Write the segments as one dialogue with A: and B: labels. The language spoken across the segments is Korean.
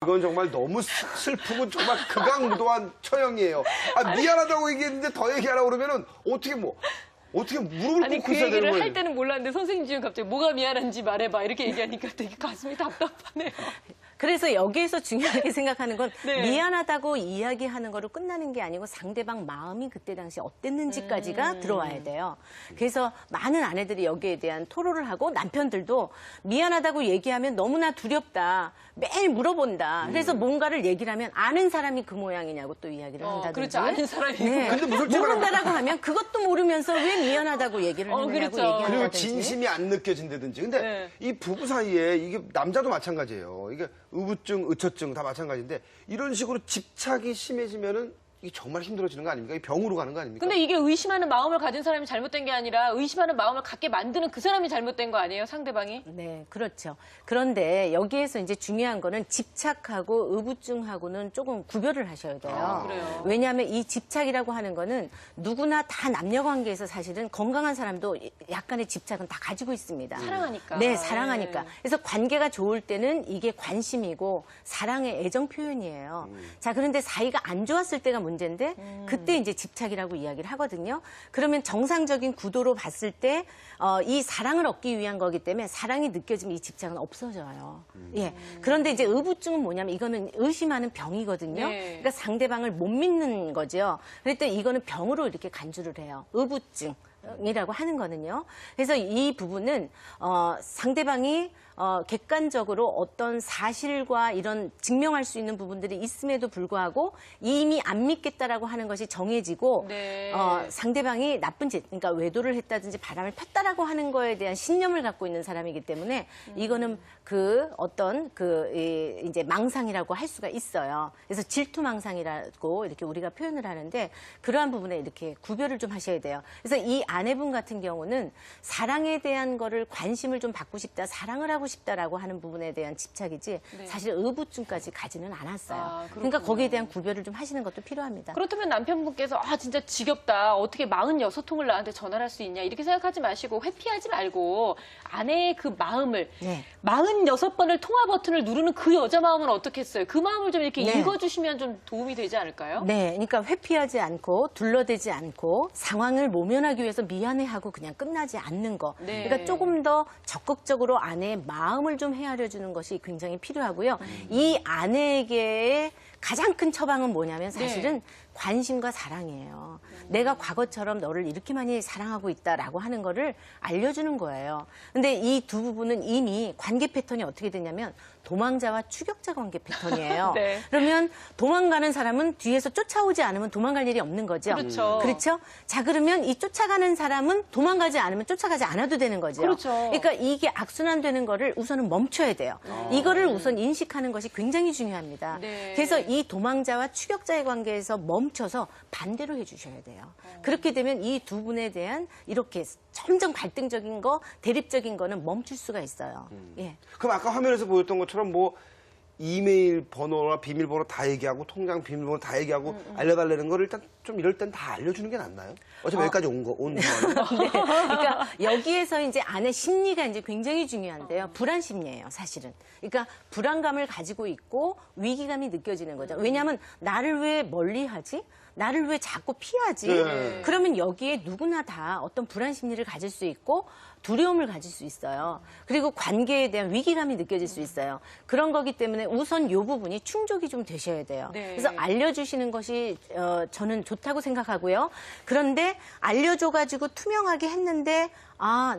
A: 이건 정말 너무 슬프고 정말 극악무도한 처형이에요. 아, 미안하다고 얘기했는데 더 얘기하라고 그러면은 어떻게 무릎을
B: 아니,
A: 꿇고
B: 그
A: 있어야 되는
B: 얘기를
A: 거예요.
B: 할 때는 몰랐는데 선생님 지금 갑자기 뭐가 미안한지 말해봐 이렇게 얘기하니까 되게 가슴이 답답하네요.
C: 그래서 여기에서 중요하게 생각하는 건
B: 네.
C: 미안하다고 이야기하는 거로 끝나는 게 아니고 상대방 마음이 그때 당시 어땠는지까지가 들어와야 돼요. 그래서 많은 아내들이 여기에 대한 토로를 하고 남편들도 미안하다고 얘기하면 너무나 두렵다. 매일 물어본다. 그래서 뭔가를 얘기를 하면 아는 사람이 그 모양이냐고 또 이야기를 한다든지.
B: 그렇죠. 아는 사람이.
C: 네.
A: 근데 무슨 소리를
C: 모른다라고 하면 그것도 모르면서 왜 미안하다고 얘기를 했느냐고
B: 그렇죠.
A: 그리고
C: 얘기한다든지.
A: 진심이 안 느껴진다든지. 근데
B: 네.
A: 이 부부 사이에 이게 남자도 마찬가지예요. 이게 의부증, 의처증 다 마찬가지인데 이런 식으로 집착이 심해지면은 이게 정말 힘들어지는 거 아닙니까? 이 병으로 가는 거 아닙니까?
B: 근데 이게 의심하는 마음을 가진 사람이 잘못된 게 아니라 의심하는 마음을 갖게 만드는 그 사람이 잘못된 거 아니에요? 상대방이?
C: 네, 그렇죠. 그런데 여기에서 이제 중요한 거는 집착하고 의부증하고는 조금 구별을 하셔야 돼요.
B: 그래요?
C: 왜냐하면 이 집착이라고 하는 거는 누구나 다 남녀 관계에서 사실은 건강한 사람도 약간의 집착은 다 가지고 있습니다.
B: 사랑하니까.
C: 네, 사랑하니까.
B: 네.
C: 그래서 관계가 좋을 때는 이게 관심이고 사랑의 애정 표현이에요. 자, 그런데 사이가 안 좋았을 때가 문제인데 그때 이제 집착이라고 이야기를 하거든요. 그러면 정상적인 구도로 봤을 때 이 사랑을 얻기 위한 거기 때문에 사랑이 느껴지면 이 집착은 없어져요. 예. 그런데 이제 의부증은 뭐냐면 이거는 의심하는 병이거든요.
B: 네.
C: 그러니까 상대방을 못 믿는 거죠. 그랬더니 이거는 병으로 이렇게 간주를 해요. 의부증. 이라고 하는 거는요. 그래서 이 부분은 상대방이 객관적으로 어떤 사실과 이런 증명할 수 있는 부분들이 있음에도 불구하고 이미 안 믿겠다라고 하는 것이 정해지고
B: 네.
C: 상대방이 나쁜 짓, 그러니까 외도를 했다든지 바람을 폈다라고 하는 거에 대한 신념을 갖고 있는 사람이기 때문에 이거는 그 어떤 이제 망상이라고 할 수가 있어요. 그래서 질투망상이라고 이렇게 우리가 표현을 하는데 그러한 부분에 이렇게 구별을 좀 하셔야 돼요. 그래서 이 아내분 같은 경우는 사랑에 대한 거를 관심을 좀 받고 싶다, 사랑을 하고 싶다라고 하는 부분에 대한 집착이지 사실 의부증까지 가지는 않았어요. 그러니까 거기에 대한 구별을 좀 하시는 것도 필요합니다.
B: 그렇다면 남편분께서 진짜 지겹다. 어떻게 46통을 나한테 전화를 할 수 있냐. 이렇게 생각하지 마시고 회피하지 말고 아내의 그 마음을
C: 네.
B: 46번을 통화 버튼을 누르는 그 여자 마음은 어떻겠어요? 그 마음을 좀 이렇게
C: 네.
B: 읽어주시면 좀 도움이 되지 않을까요?
C: 네, 그러니까 회피하지 않고 둘러대지 않고 상황을 모면하기 위해서 미안해하고 그냥 끝나지 않는 거.
B: 네.
C: 그러니까 조금 더 적극적으로 아내의 마음을 좀 헤아려 주는 것이 굉장히 필요하고요. 이 아내에게의 가장 큰 처방은 뭐냐면 사실은 관심과 사랑이에요. 내가 과거처럼 너를 이렇게 많이 사랑하고 있다라고 하는 거를 알려주는 거예요. 근데 이 두 부분은 이미 관계 패턴이 어떻게 되냐면 도망자와 추격자 관계 패턴이에요.
B: 네.
C: 그러면 도망가는 사람은 뒤에서 쫓아오지 않으면 도망갈 일이 없는 거죠.
B: 그렇죠.
C: 그렇죠? 자, 그러면 이 쫓아가는 사람은 도망가지 않으면 쫓아가지 않아도 되는 거죠.
B: 그렇죠.
C: 그러니까 이게 악순환되는 거를 우선은 멈춰야 돼요. 이거를 우선 인식하는 것이 굉장히 중요합니다.
B: 네.
C: 그래서 이 도망자와 추격자의 관계에서 멈춰서 반대로 해주셔야 돼요. 그렇게 되면 이 두 분에 대한 이렇게 점점 갈등적인 거, 대립적인 거는 멈출 수가 있어요. 예.
A: 그럼 아까 화면에서 보였던 것처럼 뭐 이메일 번호나 비밀번호 다 얘기하고 통장 비밀번호 다 얘기하고 알려달라는 걸 일단 좀 이럴 땐 다 알려주는 게 낫나요? 어차피 여기까지 온 거는.
C: 네. 그러니까 여기에서 이제 아내 심리가 이제 굉장히 중요한데요. 불안 심리예요, 사실은. 그러니까 불안감을 가지고 있고 위기감이 느껴지는 거죠. 왜냐하면 나를 왜 멀리하지? 나를 왜 자꾸 피하지?
A: 네.
C: 그러면 여기에 누구나 다 어떤 불안 심리를 가질 수 있고 두려움을 가질 수 있어요. 그리고 관계에 대한 위기감이 느껴질 수 있어요. 그런 거기 때문에 우선 이 부분이 충족이 좀 되셔야 돼요.
B: 네.
C: 그래서 알려주시는 것이 저는 좋다고 생각하고요. 그런데 알려줘가지고 투명하게 했는데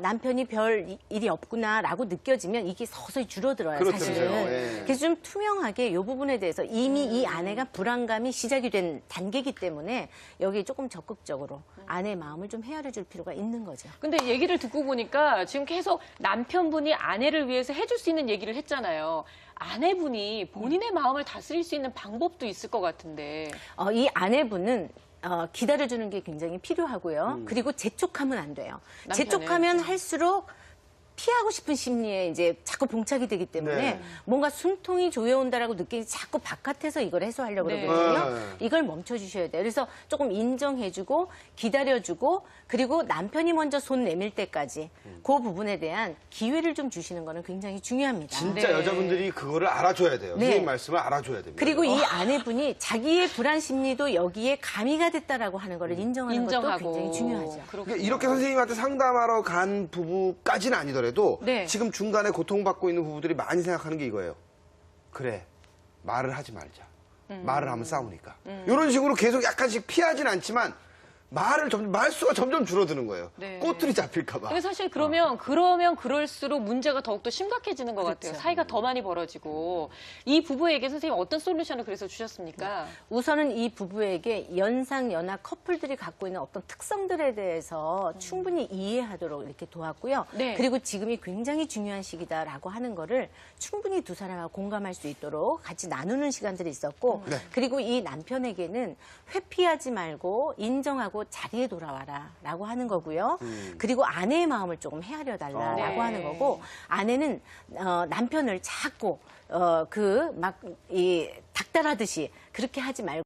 C: 남편이 별 일이 없구나라고 느껴지면 이게 서서히 줄어들어요,
A: 그렇죠.
C: 사실은.
A: 예.
C: 그래서 좀 투명하게 이 부분에 대해서 이미 이 아내가 불안감이 시작이 된 단계이기 때문에 여기 조금 적극적으로 아내의 마음을 좀 헤아려 줄 필요가 있는 거죠.
B: 근데 얘기를 듣고 보니까 지금 계속 남편분이 아내를 위해서 해줄 수 있는 얘기를 했잖아요. 아내분이 본인의 마음을 다스릴 수 있는 방법도 있을 것 같은데.
C: 이 아내분은 기다려주는 게 굉장히 필요하고요. 그리고 재촉하면 안 돼요.
B: 남편을.
C: 재촉하면 할수록 피하고 싶은 심리에 이제 자꾸 봉착이 되기 때문에
A: 네.
C: 뭔가 숨통이 조여온다라고 느끼니 자꾸 바깥에서 이걸 해소하려고
B: 네.
C: 그러거든요.
A: 네.
C: 이걸 멈춰주셔야 돼요. 그래서 조금 인정해주고 기다려주고 그리고 남편이 먼저 손 내밀 때까지 그 부분에 대한 기회를 좀 주시는 거는 굉장히 중요합니다.
A: 진짜
B: 네.
A: 여자분들이 그거를 알아줘야 돼요.
C: 네.
A: 선생님 말씀을 알아줘야 됩니다.
C: 그리고 이 아내분이 자기의 불안 심리도 여기에 가미가 됐다라고 하는 거를 인정하는 것도
B: 인정하고.
C: 굉장히 중요하죠.
B: 그렇군요.
A: 그러니까 이렇게 선생님한테 상담하러 간 부부까지는 아니더라도
B: 네.
A: 지금 중간에 고통받고 있는 부부들이 많이 생각하는 게 이거예요. 그래, 말을 하지 말자. 말을 하면 싸우니까. 이런 식으로 계속 약간씩 피하진 않지만 말수가 점점 줄어드는 거예요.
B: 네.
A: 꼬투리 잡힐까봐.
B: 근데 사실 그러면 그럴수록 문제가 더욱더 심각해지는 것 같아요. 사이가 더 많이 벌어지고. 이 부부에게 선생님 어떤 솔루션을 그래서 주셨습니까?
C: 우선은 이 부부에게 연상, 연하 커플들이 갖고 있는 어떤 특성들에 대해서 충분히 이해하도록 이렇게 도왔고요.
B: 네.
C: 그리고 지금이 굉장히 중요한 시기다라고 하는 거를 충분히 두 사람하고 공감할 수 있도록 같이 나누는 시간들이 있었고,
A: 네.
C: 그리고 이 남편에게는 회피하지 말고 인정하고 자리에 돌아와라라고 하는 거고요. 그리고 아내의 마음을 조금 헤아려 달라라고
B: 네.
C: 하는 거고, 아내는 남편을 자꾸 닭달하듯이 그렇게 하지 말고.